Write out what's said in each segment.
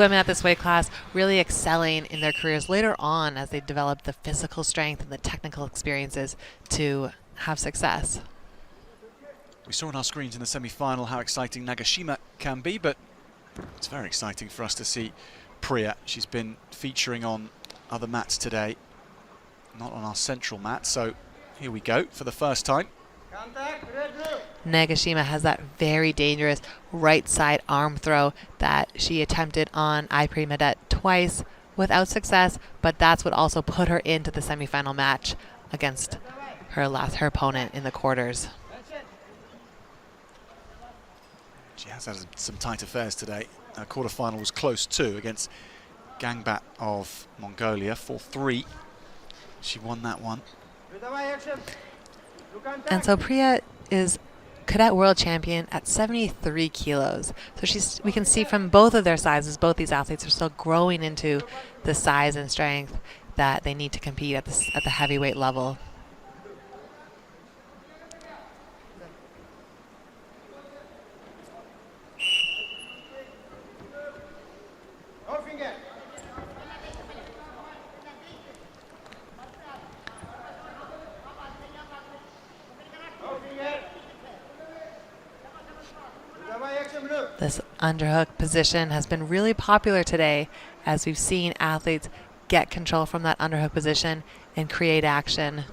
Women at this weight class really excelling in their careers later on as they develop the physical strength and the technical experiences to have success. We saw on our screens in the semi-final how exciting Nagashima can be, but it's very exciting for us to see Priya. She's been featuring on other mats today, not on our central mat, so here we go for the first time. Nagashima has that very dangerous right side arm throw that she attempted on Priya twice without success, but that's what also put her into the semifinal match against her opponent in the quarters. She has had some tight affairs today. Her quarterfinal was close too against Gangbat of Mongolia, 4-3. She won that one. And so Priya is cadet world champion at 73 kilos. So we can see from both of their sizes, both these athletes are still growing into the size and strength that they need to compete at the heavyweight level. This underhook position has been really popular today as we've seen athletes get control from that underhook position and create action.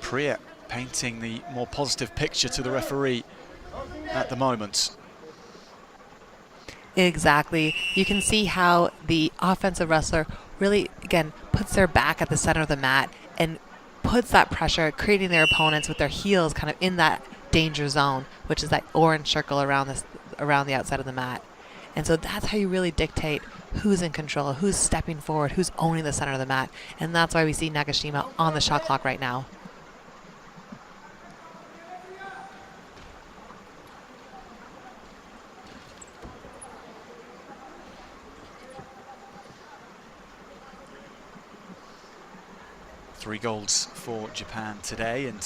Priya painting the more positive picture to the referee at the moment. Exactly. You can see how the offensive wrestler really, again, puts their back at the center of the mat and puts that pressure, creating their opponents with their heels kind of in that danger zone, which is that orange circle around the outside of the mat. And so that's how you really dictate who's in control, who's stepping forward, who's owning the center of the mat. And that's why we see Nagashima on the shot clock right now. Three golds for Japan today, and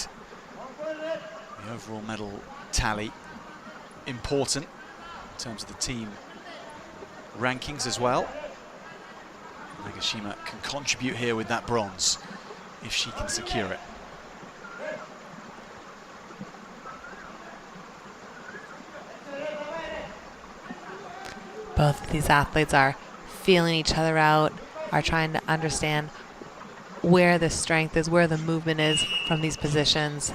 the overall medal tally important in terms of the team rankings as well. Nagashima can contribute here with that bronze if she can secure it. Both of these athletes are feeling each other out, are trying to understand where the strength is, where the movement is from these positions.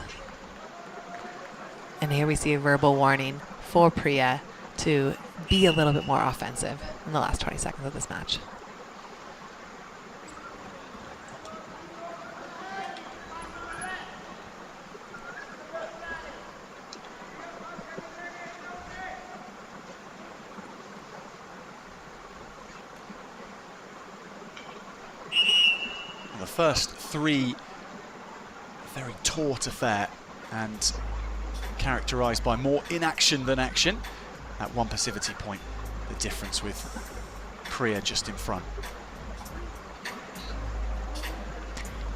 And here we see a verbal warning for Priya to be a little bit more offensive in the last 20 seconds of this match. The first three, a very taut affair and characterized by more inaction than action. At one passivity point, the difference with Priya just in front.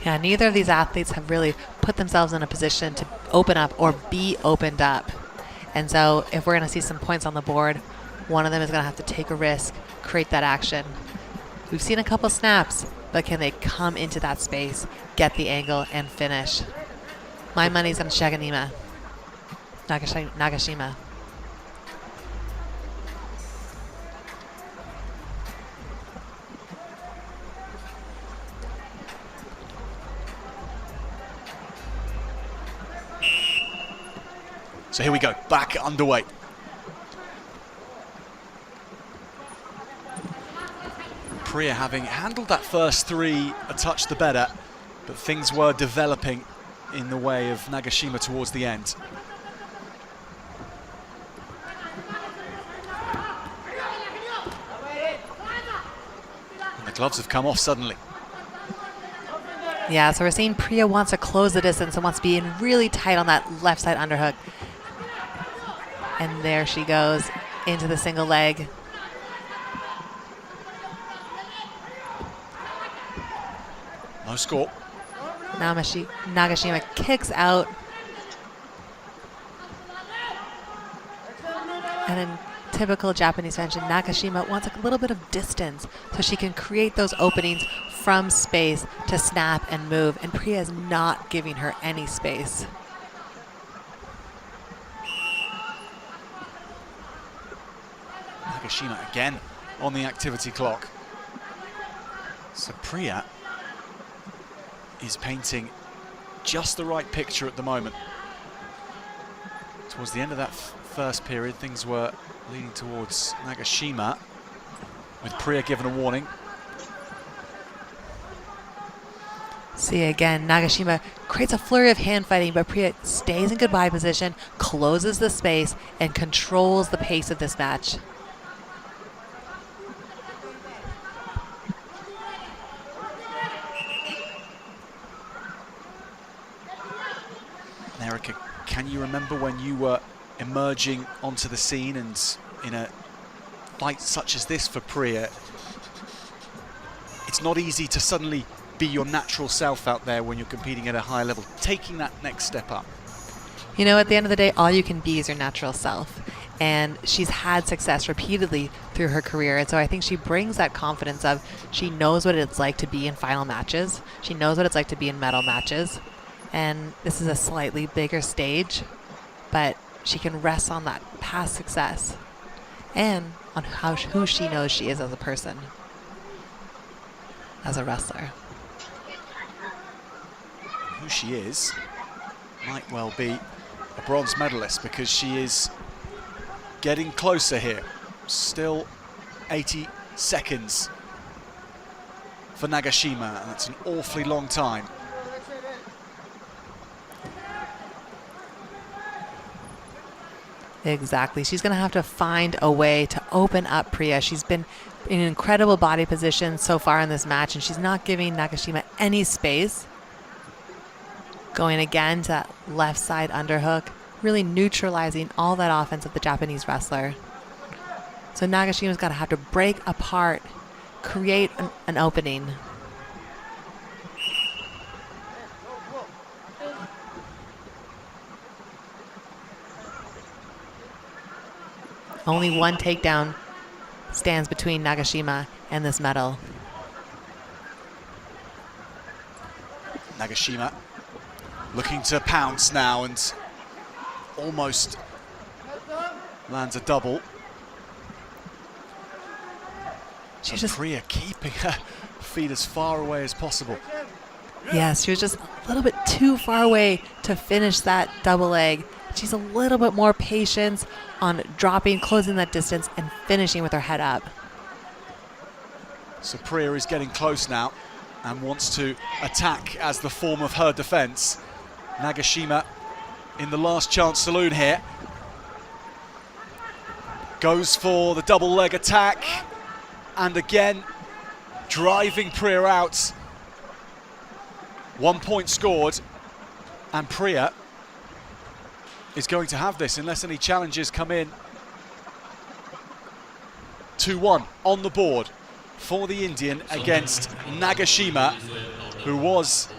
Yeah, neither of these athletes have really put themselves in a position to open up or be opened up. And so if we're going to see some points on the board, one of them is going to have to take a risk, create that action. We've seen a couple snaps, but can they come into that space, get the angle, and finish? My money's on Nagashima. So here we go, back underway. Priya having handled that first three a touch the better, but things were developing in the way of Nagashima towards the end. And the gloves have come off suddenly. Yeah, so we're seeing Priya wants to close the distance and wants to be in really tight on that left side underhook. And there she goes into the single leg. No score. Nagashima kicks out. And in typical Japanese fashion, Nagashima wants a little bit of distance so she can create those openings from space to snap and move. And Priya is not giving her any space. Nagashima again on the activity clock. So Priya is painting just the right picture at the moment. Towards the end of that first period, things were leading towards Nagashima, with Priya given a warning. See again, Nagashima creates a flurry of hand fighting, but Priya stays in goodbye position, closes the space, and controls the pace of this match. Erica, can you remember when you were emerging onto the scene and in a fight such as this for Priya, it's not easy to suddenly be your natural self out there when you're competing at a high level, taking that next step up? You know, at the end of the day, all you can be is your natural self. And she's had success repeatedly through her career. And so I think she brings that confidence of she knows what it's like to be in final matches. She knows what it's like to be in medal matches. And this is a slightly bigger stage, but she can rest on that past success and on who she knows she is as a person, as a wrestler. Who she is might well be a bronze medalist, because she is getting closer here. Still 80 seconds for Nagashima, and that's an awfully long time. Exactly. She's going to have to find a way to open up Priya. She's been in an incredible body position so far in this match, and she's not giving Nagashima any space. Going again to that left side underhook, really neutralizing all that offense of the Japanese wrestler. So Nagashima's got to have to break apart, create an opening. Only one takedown stands between Nagashima and this medal. Nagashima looking to pounce now and almost lands a double. She's just Priya keeping her feet as far away as possible. Yes, she was just a little bit too far away to finish that double leg. She's a little bit more patient on dropping, closing that distance, and finishing with her head up. So Priya is getting close now and wants to attack as the form of her defense. Nagashima in the last chance saloon here. Goes for the double leg attack, and again driving Priya out. 1 point scored, and Priya is going to have this unless any challenges come in. 2-1 on the board for the Indian against Nagashima, who was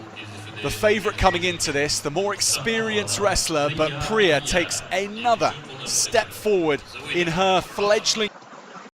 the favourite coming into this, the more experienced wrestler, but Priya takes another step forward in her fledgling